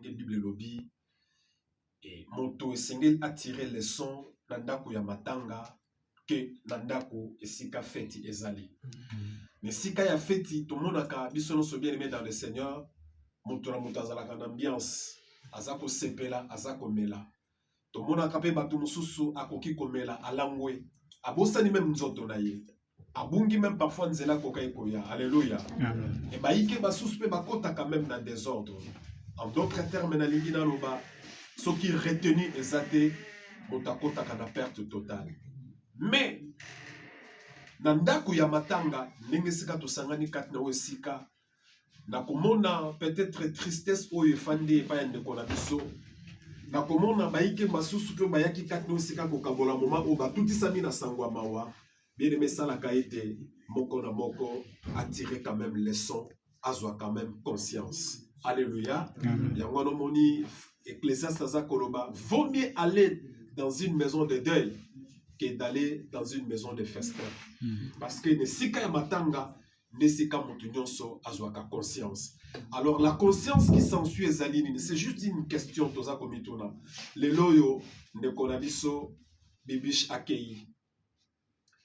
et Bible lobby et moto esengeli attirer leçon na ndako ya matanga que na ndako esika feti ezali. Mais sika ya feti tomonaka biso nyonso bien aimé dans le Seigneur, moto na moto azalaka na ambiance, azako sepela, azako mela. Tomonaka pe bato mosusu akoki komela alangwe, abosani même nzoto na ye. Abungi même parfois nzela kokai koya. Alléluia. Et baike basusu pe bakota quand même dans désordre. En d'autres termes na lingi na loba, ce qui retenu ezate motakota kana perte totale. Mais nandako ya matanga ndenge sika tosangani kati na wesika na komona peut-être tristesse oyo efandi epai ya ndeko na biso na komona baike basusu pe bayaki kati na wesika kokabola moma oyo batutisami na sangwa mawa bien aimé salaka ete moko na moko attirer quand même leçon azwa quand même conscience. Alléluia. Yango no moni Ecclésiaste aza koloba vaut mieux aller dans une maison de deuil que d'aller dans une maison de festin. Parce que nesika ya matanga nesika mutu nyonso azwaka conscience. Alors la conscience qui s'ensuit ezalini, c'est juste une question toza komituna. Lelo yo ndeko na biso bibish akei.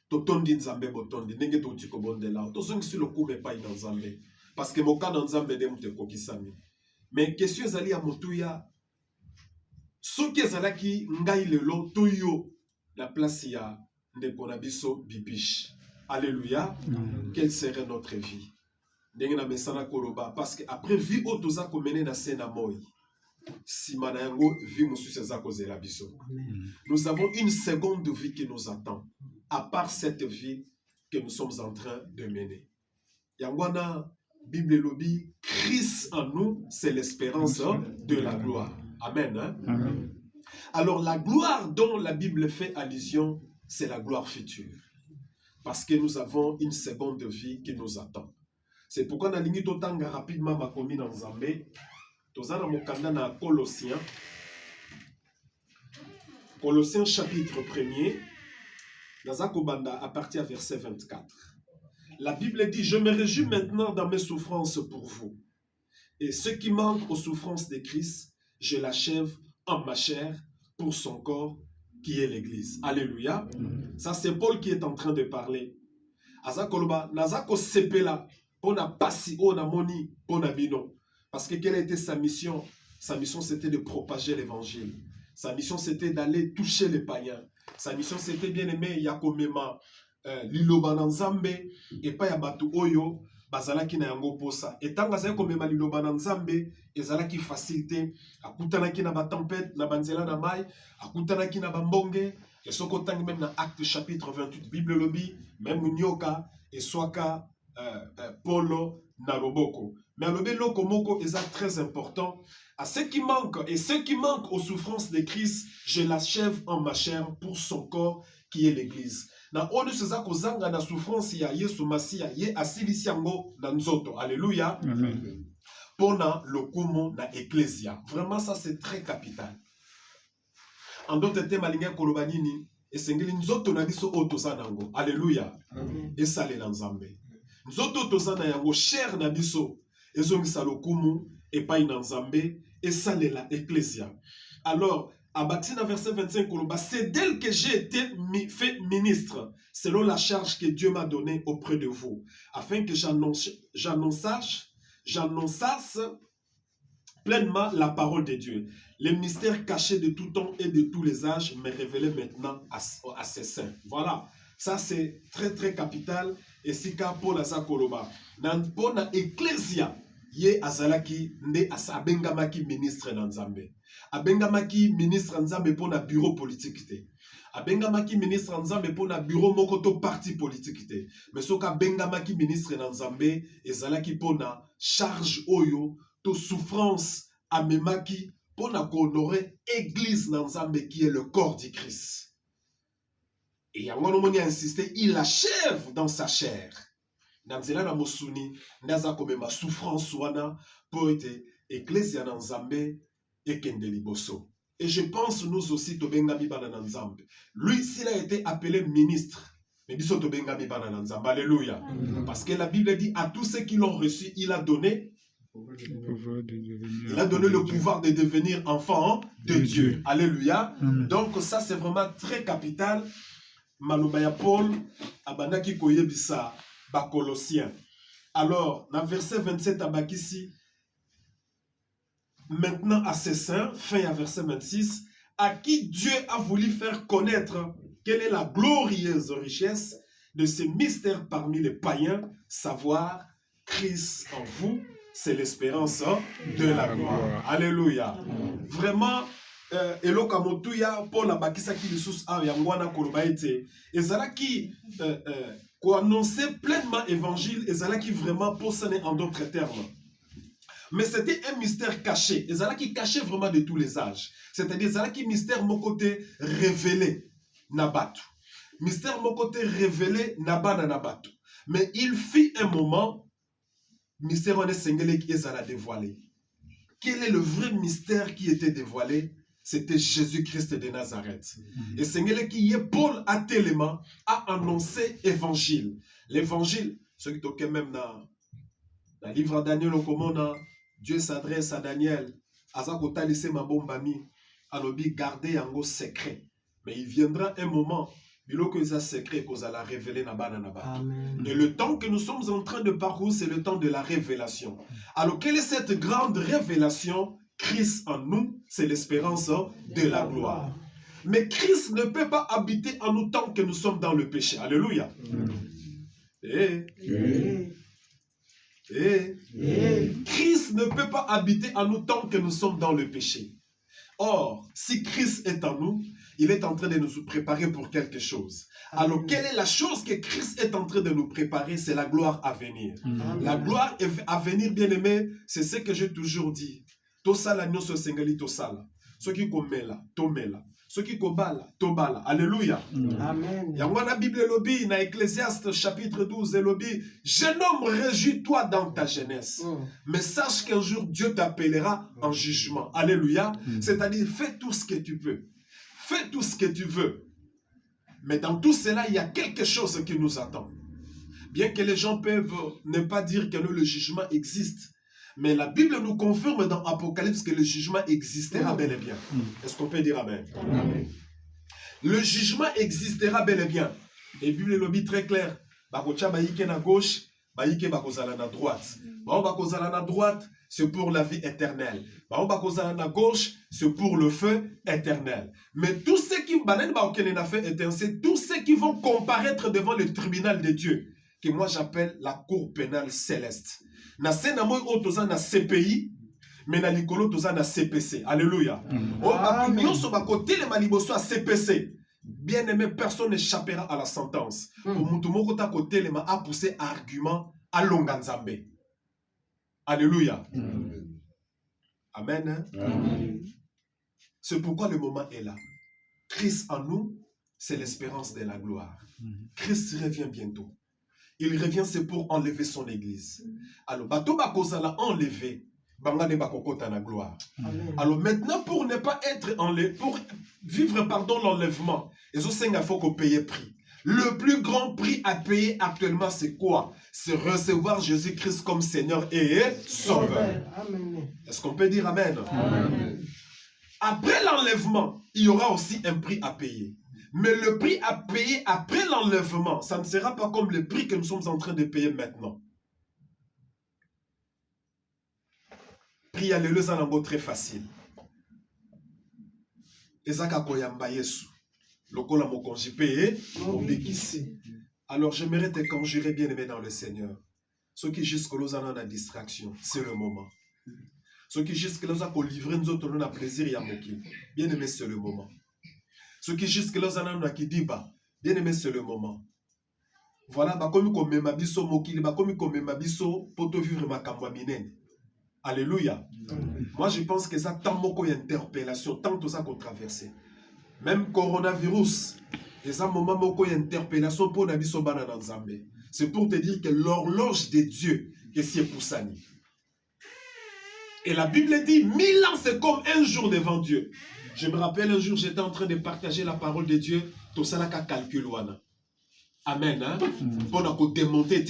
Totondi nzambe botondi ndenge toti kobondela. Tozongisi lokume pa ina nzambe. Parce que moka na nzambe de mute kokisami. Mais question ezali ya mutuya soki ezalaki ngai lelo toyo la place ya ndeko na biso bibish. Alléluia. Quelle serait notre vie? Ndenge na mesana koloba parce que après vie o toza komene na sena moi. Sima na yango vie mosusu eza kozela biso. Nous avons une seconde vie qui nous attend à part cette vie que nous sommes en train de mener. Yangwana Bible lobby Christ en nous, c'est l'espérance de la gloire. Amen. Hein? Amen. Alors la gloire dont la Bible fait allusion, c'est la gloire future. Parce que nous avons une seconde vie qui nous attend. C'est pourquoi na lingi totanga rapidement ma commune en Zambé. Tozana mokanda na Colossiens. Colossiens chapitre 1er. Nazakobanda à partir du verset 24. La Bible dit, je me réjouis maintenant dans mes souffrances pour vous. Et ce qui manque aux souffrances de Christ, je l'achève en ma chair pour son corps qui est l'Église. Alléluia. Ça c'est Paul qui est en train de parler. Azakoloba, nazako sepela, pona pasi, ona moni, pona bino. Parce que quelle était sa mission? Sa mission c'était de propager l'évangile. Sa mission c'était d'aller toucher les païens. Sa mission c'était bien aimé yakomema liloba na nzambe epa ya batu oyo bazalaki na yango posa. Etanga zali komema liloba na nzambe ezalaki facilité. Akutanaki na ba tempête na banzela na mai, akutanaki na bambonge. Et soko tangi même dans Acte chapitre 28 Bible lobby même nyoka et swaka polo na loboko. Mais le loko moko est très important. À ce qui manque et ce qui manque aux souffrances de Christ, je l'achève en ma chair pour son corps qui est l'Église. Na onu seza kozanga na souffrance ya Yesu Masia ye asilisi yango na nzoto. Alléluia. Amen. Pona lokumo na ecclesia. Vraiment ça c'est très capital. En d'autres termes alinga kolobanini esengeli nzoto na biso otoza nango. Alléluia. Et salela nzambe. Nzoto toza na yango cher na biso ezongisa lokumu epai na nzambe et salela ecclesia. Alors à Baxina verset 25, c'est d'elle que j'ai été fait ministre, selon la charge que Dieu m'a donnée auprès de vous, afin que j'annonçasse pleinement la parole de Dieu. Les mystères cachés de tout temps et de tous les âges me révélés maintenant à ses saints. Voilà, ça c'est très très capital. Et si Paul Azakoloba, pour la ecclésia, ye azalaki nde abengamaki ministre na Nzambe. Abengamaki ministre Nzambe pour na bureau politique te. Abengamaki ministre Nzambe pour na bureau moko to parti politique te. Mais soka bengamaki ministre na Nzambe ezalaki pour na charge oyo to souffrance amemaki pour na honorer église na Nzambe qui est le corps du Christ. Et yango no moni a insisté, il achève dans sa chair. Namzela na mosuni ndaza komema souffrance wana po ete ecclesia na Nzambe ekende liboso. Et je pense nous aussi tobengami bana na Nzambe. Lui s'il a été appelé ministre, mais biso tobengami bana na Nzambe. Alléluia. Parce que la Bible dit à tous ceux qui l'ont reçu, il a donné Il a donné le pouvoir de devenir enfant de Dieu. Alléluia. Donc ça c'est vraiment très capital. Malobaya Paul, Abanaki Koyebisa, Colossiens. Alors, dans verset 27 à Bakissi, maintenant à ses saints, fin à verset 26, à qui Dieu a voulu faire connaître quelle est la glorieuse richesse de ces mystères parmi les païens, savoir Christ en vous, c'est l'espérance de la gloire. Alléluia. Vraiment, Eloka Motuya, Paul Abakisa qui ressource a Yangwana Kolobaete, et Zala qui annonçait pleinement évangile, et Zala qui vraiment possédait en d'autres termes. Mais c'était un mystère caché. Et Zala qui cachait vraiment de tous les âges. C'est-à-dire, Zala qui mystère mon côté révélé, Nabatu. Mystère mon côté révélé, Nabana Nabatu. Mais il fit un moment, mystère on est singélé qui est Zala dévoilé. Quel est le vrai mystère qui était dévoilé? C'était Jésus-Christ de Nazareth. Et singélé qui est Paul à tellement a annoncé évangile. L'évangile, ceux qui toquent même dans le livre de Daniel au commandant, Dieu s'adresse à Daniel. Azakota lissé ma bombami. Alobi garder yango secret. Mais il viendra un moment, bilo que ça secret qu'on a la révéler na bana. Et le temps que nous sommes en train de parcourir, c'est le temps de la révélation. Alors quelle est cette grande révélation? Christ en nous, c'est l'espérance de la gloire. Mais Christ ne peut pas habiter en nous tant que nous sommes dans le péché. Alléluia. Christ ne peut pas habiter en nous tant que nous sommes dans le péché. Or, si Christ est en nous, il est en train de nous préparer pour quelque chose. Alors, quelle est la chose que Christ est en train de nous préparer? C'est la gloire à venir. La gloire à venir, bien aimé, c'est ce que j'ai toujours dit. Tosala nyoso sengali tosala. Ce qui komela, tomela. Ce qui kobala, tobala. Alléluia. Amen. Yangwana Bible lobi, na Ecclésiaste chapitre 12, lobi, jeune homme, réjouis-toi dans ta jeunesse. Mais sache qu'un jour Dieu t'appellera en jugement. Alléluia. C'est-à-dire, fais tout ce que tu peux. Fais tout ce que tu veux. Mais dans tout cela, il y a quelque chose qui nous attend. Bien que les gens peuvent ne pas dire que le jugement existe. Mais la Bible nous confirme dans Apocalypse que le jugement existera bel et bien. Est-ce qu'on peut dire Amen? Amen. Le jugement existera bel et bien. Et la Bible le dit très clair. Bakocha baïke na gauche, baïke bakozala na droite. Bakozala na droite, c'est pour la vie éternelle. Bakozala na gauche, c'est pour le feu éternel. Mais tous ceux qui c'est tous ceux qui vont comparaître devant le tribunal de Dieu, que moi j'appelle la cour pénale céleste. Na sena moi otoza na CPI, mais na likolo toza na CPC. Alléluia. CPC. Bien aimé, personne n'échappera à la sentence. Pour mutumoko ta kote lema a poussé argument à longanzambe. Alléluia. Amen. Amen. C'est pourquoi le moment est là. Christ en nous, c'est l'espérance de la gloire. Christ revient bientôt. Il revient, c'est pour enlever son église. Alors, bato bakoza l'a enlevé, bangane bakokota na gloire. Alors maintenant, pour ne pas être enlevé, pour vivre l'enlèvement, il faut qu'on paye prix. Le plus grand prix à payer actuellement, c'est quoi? C'est recevoir Jésus-Christ comme Seigneur et Sauveur. Est-ce qu'on peut dire Amen? Amen. Après l'enlèvement, il y aura aussi un prix à payer. Mais le prix à payer après l'enlèvement, ça ne sera pas comme le prix que nous sommes en train de payer maintenant. Prix à l'éleuse en ango très facile. Ezaka koyamba yesu. Lokola mo konji payé, alors j'aimerais te conjurer bien aimé dans le Seigneur. Ceux qui jusque-là ont la distraction, c'est le moment. Ceux qui jusque-là ont livré nous autres on a plaisir et amoki. Bien aimé, c'est le moment. Ceux qui jusque-là ont qui dit bien aimé, c'est le moment. Voilà, comme comme mabiso mokili, comme mabiso pour te vivre ma kambaminen. Alléluia. Moi je pense que ça tant beaucoup d'interpellation, tant tout ça qu'on traverse. Même coronavirus, et ça moment beaucoup d'interpellation pour nabiso bana dans Zambé. C'est pour te dire que l'horloge de Dieu que c'est pour ça. Et la Bible dit 1000 ans c'est comme un jour devant Dieu. Je me rappelle un jour, j'étais en train de partager la parole de Dieu. Tout ça, là, qu'à calculer. Amen. Pour nous démonter,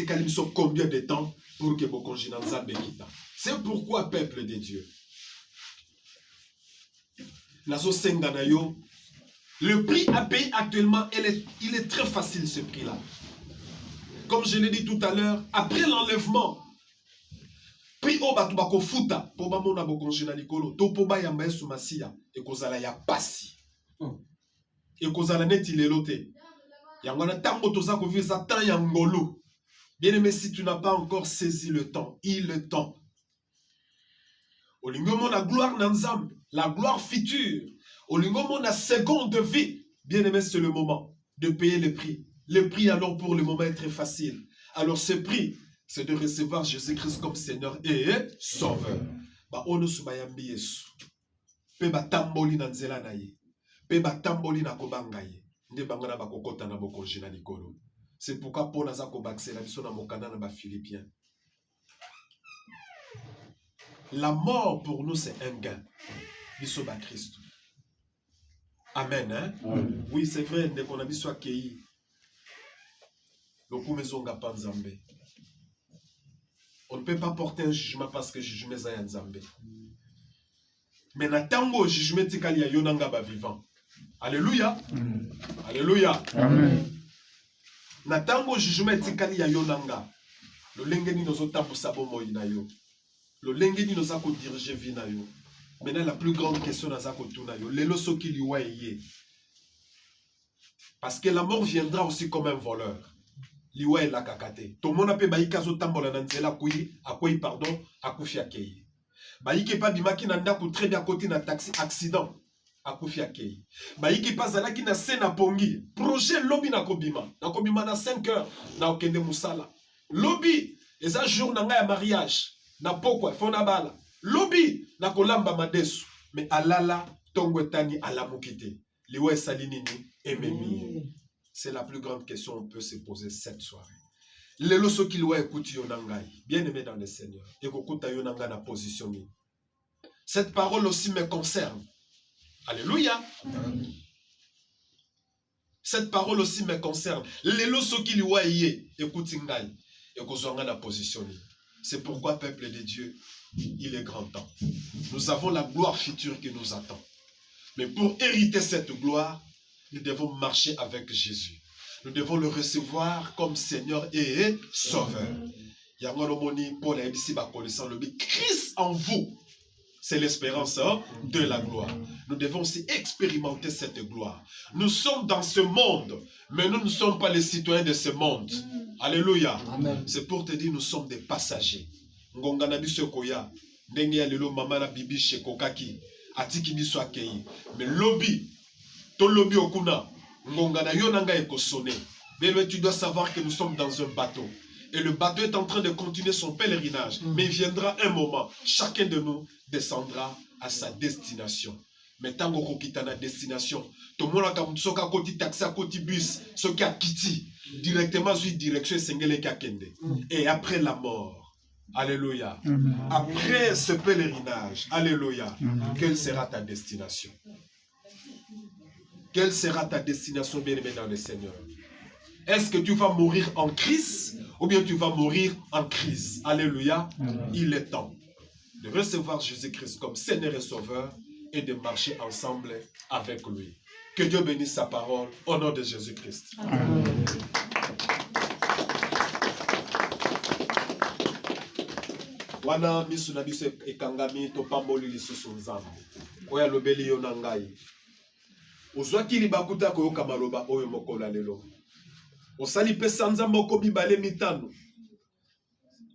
combien de temps pour que vous congénants. C'est pourquoi, peuple de Dieu, Nazo Senganayo, le prix à payer actuellement, il est très facile, ce prix-là. Comme je l'ai dit tout à l'heure, après l'enlèvement, prix au batubako futa, pour mamona bokonje na likolo, to po ba yamba yesu masia, et kozala ya pasi. Et kozala neti lelote. Yangwana tango toza ko visa tan yangolo. Bien aimé, si tu n'as pas encore saisi le temps, il est temps. Olingomo la gloire nanzam, la gloire future. Olingomo la seconde vie. Bien aimé, c'est le moment de payer le prix. Le prix alors pour le moment est très facile. Alors ce prix, c'est de recevoir Jésus-Christ comme Seigneur et Sauveur. Ba ono subayambi Yesu. Pe ba tamboli na nzela na ye. Pe ba tamboli na kobanga ye. Nde bangana ba kokota na bokonje na likolo. C'est pourquoi Paul a kobaxé la biso na mokana na ba Philippiens. La mort pour nous c'est un gain. Biso ba Christ. Amen, hein? Amen. Oui, c'est vrai, dès qu'on a biso akei. On ne peut pas porter un jugement parce que jugement est un Nzambe. Mais natango jugement tikali ya yonanga ba vivant. Alléluia. Alléluia. Amen. Natango jugement tikali ya yonanga. Le lengeni nozo tapo sabo moi na yo. Le lengeni noza ko diriger vie na yo. Maintenant la plus grande question naza ko tuna yo. Lelo soki liwa eye. Parce que la mort viendra aussi comme un voleur. Liwa la kakate. To mona pe baika zo tambola na nzela kuyi, akoyi pardon, akufi akei. Baike pa bimaki na ndako très bien côté na taxi accident, akufi akei. Baike pa zalaki na sena pongi, projet lobby na kobima na 5 heures na okende musala. Lobby eza jour na nga ya mariage, na pokwa fona bala. Lobby na kolamba madesu, mais alala tongo tani alamukite. Liwa salini ni ememi. C'est la plus grande question qu'on peut se poser cette soirée. Les loso qui loa écoute yonangai, bien aimé dans le Seigneur, et kokuta yonanga na position. Cette parole aussi me concerne. Alléluia. Cette parole aussi me concerne. Les loso qui loa yé, écoute ngai, et kozonga na position. C'est pourquoi, peuple de Dieu, il est grand temps. Nous avons la gloire future qui nous attend. Mais pour hériter cette gloire, nous devons marcher avec Jésus. Nous devons le recevoir comme Seigneur et Sauveur. Christ en vous, c'est l'espérance de la gloire. Nous devons aussi expérimenter cette gloire. Nous sommes dans ce monde, mais nous ne sommes pas les citoyens de ce monde. Alléluia. C'est pour te dire, nous sommes des passagers. Mais lobby, ton lobby okuna, ngongana yonanga ekosone. Mais tu dois savoir que nous sommes dans un bateau. Et le bateau est en train de continuer son pèlerinage. Mais il viendra un moment, chacun de nous descendra à sa destination. Mais tant qu'on quitte la destination, tout le monde a soka koti taxi, koti bus, soka kiti, directement sur direction Sengele Kakende. Et après la mort, alléluia. Après ce pèlerinage, alléluia, quelle sera ta destination? Quelle sera ta destination, bien-aimé dans le Seigneur? Est-ce que tu vas mourir en Christ ou bien tu vas mourir en Christ? Alléluia. Il est temps de recevoir Jésus-Christ comme Seigneur et Sauveur et de marcher ensemble avec lui. Que Dieu bénisse sa parole au nom de Jésus-Christ. Amen. Wana misu na biso ekangami to pamboli lisusu nzambe. Oya lobeli yo na ngai. Ozwaki libakuta koyoka maloba oyo mokolo lelo. Osali pe sanza moko bibale mitano.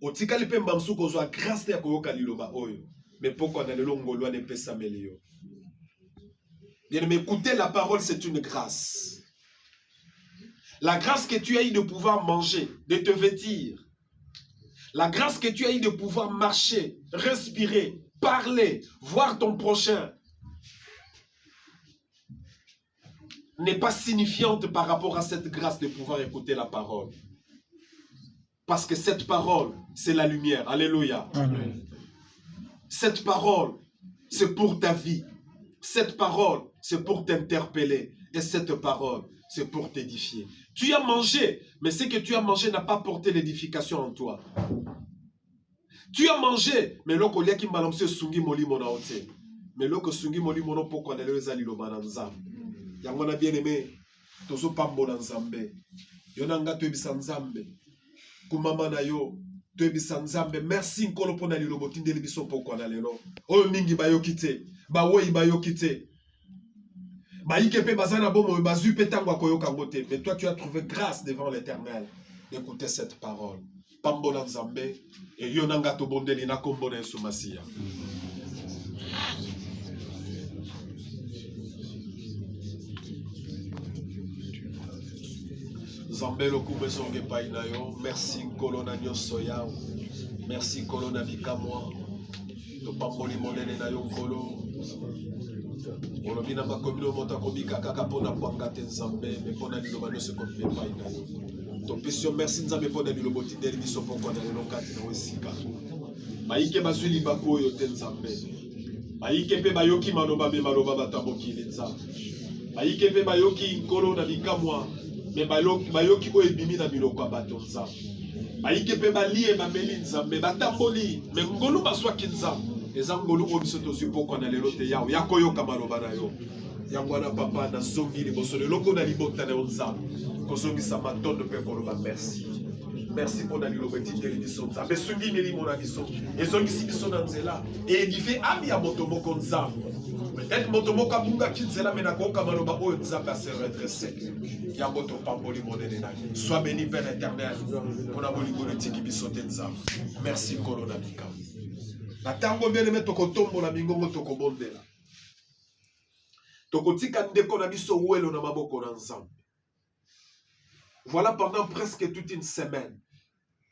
Otikali pe mbamsu kozwa grâce ya koyoka liloba oyo. Mais pourquoi na lelo ngolwa ne pesa melio? Bien, mais écouter la parole, c'est une grâce. La grâce que tu as eu de pouvoir manger, de te vêtir. La grâce que tu as eu de pouvoir marcher, respirer, parler, voir ton prochain n'est pas signifiante par rapport à cette grâce de pouvoir écouter la parole. Parce que cette parole, c'est la lumière. Alléluia. Amen. Cette parole, c'est pour ta vie. Cette parole, c'est pour t'interpeller. Et cette parole, c'est pour t'édifier. Tu as mangé, mais ce que tu as mangé n'a pas porté l'édification en toi. Tu as mangé, mais l'oko lia ki malamse sungi moli mona ote. Mais l'oko sungi moli mono poko na lelo ezali loba na nzambe. Yango na bien aimé, tozo pambo na nzambe. Yonanga toyebisa nzambe. Kumama na yo, toyebisa nzambe. Merci nkolo pona lilo botindeli biso poko na lelo. Oyo mingi bayoki te, bawoyi bayoki te. Baïke pe bazana bomo bazu pe tango akoyoka ngote. Mais toi tu as trouvé grâce devant l'Éternel d'écouter cette parole. Pambo na nzambe et yonanga to bondeli na kombo na Yesu Masiya. Nzambe lokume songe pai na yo. Merci nkolo na nyonso yao. Merci nkolo na bikamwa. To pamboli monene na yo nkolo. Olobi na makomino mota kobika kaka pona kwanga te nzambe me pona liloba nyonso ekomi epai na yo. Topesi yo merci nzambe pona liloba otindeli biso poko na lelo kati na esika. Bayike bazwi libaku oyo te nzambe. Bayike mpe bayoki maloba me maloba bato ya mokili nzambe. Bayike mpe bayoki nkolo na bikamwa me bayoki oyo ebimi na biloko ya bato nzambe. Bayike mpe balie bameli nzambe batamboli me ngolu bazwaki nzambe. Eza ngolu oyo biso tozwi poko na lelo te yawo yakoyoka maloba na yo. Yango wana papa na zongi liboso leloko na libota na yo nzambe. Kozongisa matondo mpe koloba merci. Merci pour la lilobetti de l'édition. Ça fait sungi milimo na biso. Et zongisi biso na nzela. Et édifié ami ya motomoko nzambe. Peut-être motomoko abunga kinzela mena koka maloba oyo nzambe se redresser. Ya moto pamboli monene na. Sois béni Père éternel. Pour la bolingo tiki biso te nzambe. Merci Corona Bika. Na tango bien aimé tokotombo la mingongo tokobondela. Tokotika ndeko na biso welo na maboko na nzambe. Voilà pendant presque toute une semaine.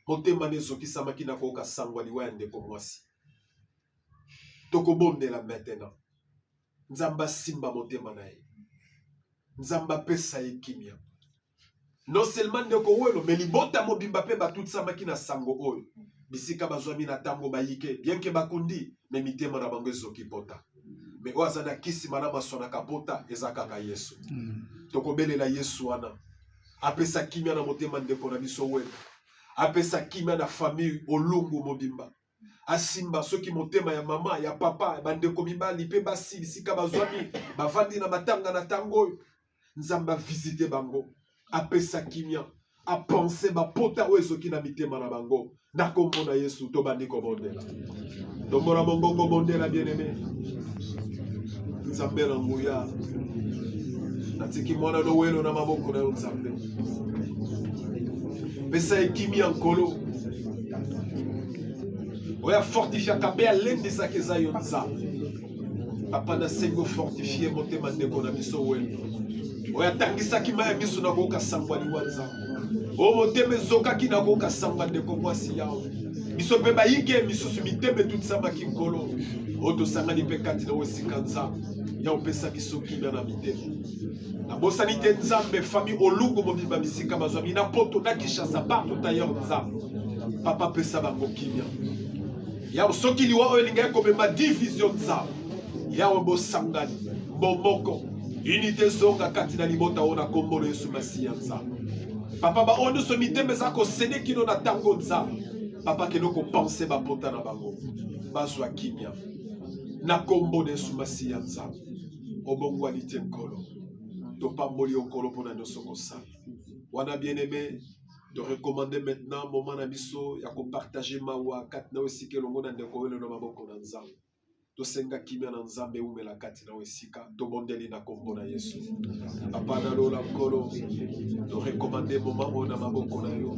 Motema nezoki samaki na koka sangwa liwa ndeko mwasi. Tokobondela maintenant. Nzamba simba motema na ye. Nzamba pesa ye kimia. Non seulement ndeko welo, mais libota mobimba pe batut samaki na sango oyo. Bisika bazwami na tango bayike, bien que bakundi, mais mitema na bango ezoki pota. Mais oazana kisi mana masona kapota ezakaka Yesu. Tokobelela Yesu wana. Apesa kimia na motema ndeko na biso welo. Apesa kimia na famille olungu mobimba. Asimba soki motema ya mama ya papa bandeko mibali pe basi bisika bazwami bavandi na matanga na tango nzamba visiter bango. Apesa kimia a penser ba pota oezoki na mitema na bango na kombo na Yesu to bandiko bondela. Domora mongongo bondela bien-aimé. Nzambe na nguya. Natiki mwana no welo na maboko na nzambe. Pesa ekimia nkolo. Oya fortifia kabe alende sakeza yo nzambe. Papa na sengo fortifier motema ndeko na biso welo. Oya tangisa kimaya biso na koka sangwa liwanza. O motema zoka kina koka sangwa ndeko mwasi yao. Biso pe bayike misusu miteme tutsama kinkolo. Oto sangani pe kati na wesika nzambe. Ya opesa biso kimia na mitema. Na bosanite nzambe famille olungu mobimba misika bazwami na poto na Kinshasa partout ailleurs nzambe. Papa pesa bango kimia. Ya soki liwa oyo linga komema division nzambe. Ya bo sangani bomoko unité zonga kati na libota ona kombo na Yesu Masiya nzambe. Papa ba ondo so mitembe za ko sene kino na tango nzambe. Papa keno ko penser ba pota na bango. Bazwa kimia. Na kombo na Yesu Masiya nzambe. Obongwa lite nkolo. Topamboli okolo pona nyonso kosala. Wana bien-aimé, de recommander maintenant moment na biso ya ko partager mawa kati na osike longo na ndeko welo na maboko na nzambe. Tosenga kimia na nzambe umela kati na osika tobondeli na kombo na Yesu. Papa na lola nkolo, de recommander moment o na maboko na yo.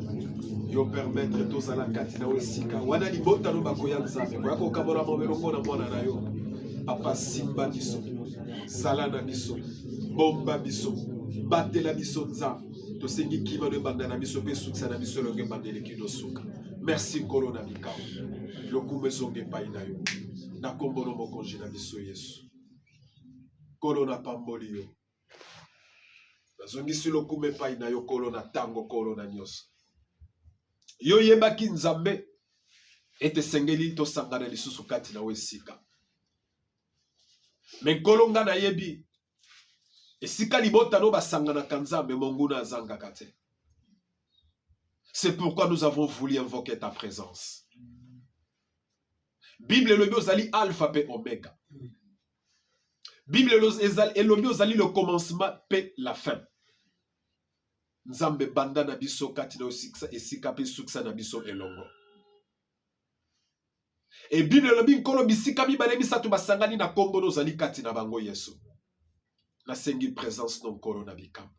Yo permettre tozala kati na osika. Wana libota no bakoya nzambe. Kwa ko kabora mobelongo na mwana na yo. Papa simba biso. Sala na biso. Bomba biso, batela biso nzambe. Tosengi kima no banda na biso pe suksa na biso longe bandele kido suka. Merci nkolo na bikao. Lokume zonge pai na yo. Na kombo no mokonzi na biso Yesu. Kolo na pamboli yo. Nazongisi lokume pai na yo kolo na tango kolo na nyonso. Yo yebaki nzambe ete sengeli to sangana lisusu kati na wesika. Me kolo nga na yebi esika libota no basangana kanzambe monguna azanga kate. C'est pourquoi nous avons voulu invoquer ta présence. Bible elobi ozali alpha pe omega. Bible elobi ozali le commencement pe la fin. Nzambe banda na biso kati na esika pe suksa na biso elongo. Et Bible elobi nkolo bisika mibale misato basangani na kombo ozali kati na bango Yesu. Nasengi présence no nkolo na bikambo.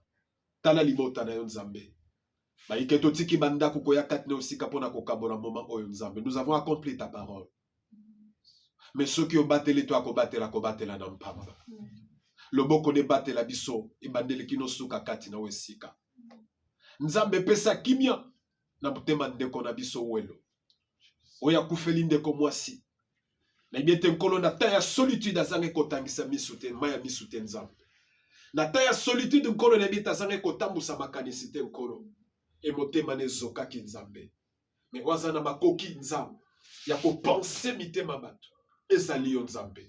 Tala libota na yo Nzambe. Baiketo tiki banda kukoya kati na osika pona kokabola moment oyo Nzambe. Nous avons accompli ta parole. Mais ceux qui ont battu les toits, kobatela na mpamba. Loboko ne batela biso, ibandele kino suka kati na wesika. Nzambe pesa kimia, na mutema ndeko na biso welo. Oya kufeli ndeko mwasi. Na ibiete nkolo na ta ya solitude azange kotangisa misute, maya misute Nzambe. Na ta ya solitude nkolo na ibiete azange kotambusa makanisite nkolo. E motema ne zoka ki Nzambe. Me wazana makoki Nzambe. Ya ko penser mitema bato. Ezali yo Nzambe.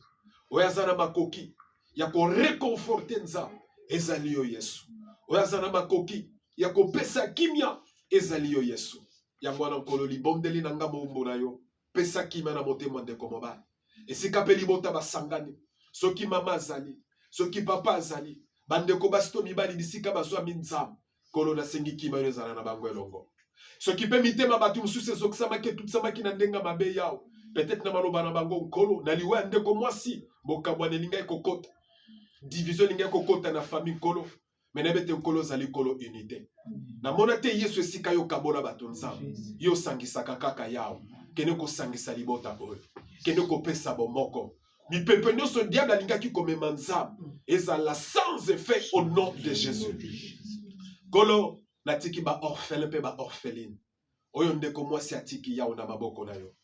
Oyazana makoki. Ya ko réconforter Nzambe. Ezali yo Yesu. Oyazana makoki. Ya ko pesa kimia. Ezali yo Yesu. Ya mwana nkolo libondeli na ngamo umbo na yo. Pesa kimia na motema ndeko mobali. Esika pe libota basangani. Soki mama azali. Soki papa azali. Bandeko basto mibali bisika bazwa minzam. Kolo na sengi kimia ezala na bango elongo. Soki pe mitema batu msuse zokisama ke tutsama ki na ndenga mabe yao. Peut-être na maloba na bango nkolo na liwa ndeko mwasi bokabwane linga ekokota division linga ekokota na famille nkolo menebete nkolo zali nkolo unité na mona te Yesu esika yo kabola bato Nzambe yo sangisaka kaka yao kene ko sangisa libota oyo kene ko pesa bomoko mipepe nyonso diable alingaki komema Nzambe ezala sans effet au nom de Jésus. Nkolo natiki ba orphelin pe ba orpheline oyo ndeko mwasi atiki yao na maboko na yo.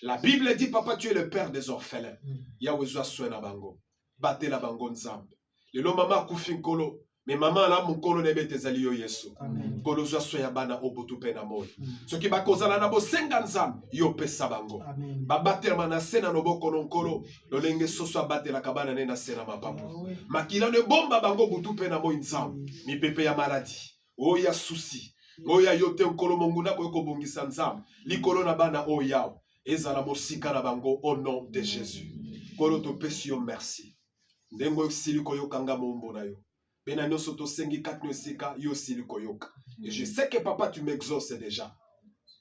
La Bible dit, papa, tu es le père des orphelins. Yahweh soin na bango. Bate la bango Nzambe. Lelo mama kufi nkolo. Mais maman la mon kolo nebe tezali yo Yesu. Kolo soin ya bana obutu pe na moi. Ce qui ba kozala na bo senga Nzambe. Yo pesa bango. Ba bate na sena no boko no nkolo. Lolenge soso bate la kabana ne na sena mapapu. Makila ne bomba bango butu pe na moi Nzambe. Mi pepe ya maladie. O ya souci. O ya yote nkolo monguna ko bongisa Nzambe. Likolo na bana o yao. Ezala mosika na bango au nom de Jésus. Kolo to pesi yo merci. Ndengo siliko yo kanga mombo na yo. Bena nyoso to sengi kat sika yo siliko yoka. Et je sais que papa tu m'exauces déjà.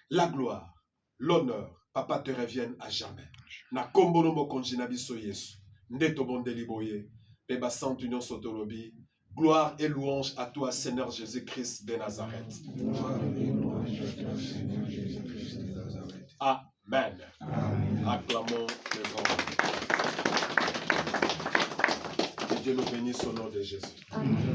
La gloire, l'honneur, papa te reviennent à jamais. Na kombo no mokonji na biso Yesu. Ndeto bondeli boye. Beba santu nyon sotolobi. Gloire et louange à toi Seigneur Jésus-Christ de Nazareth. Gloire et louange à toi Seigneur Jésus-Christ de Nazareth. Amen. Amen. Acclamons le grand. Que Dieu nous bénisse au nom de Jésus. Amen.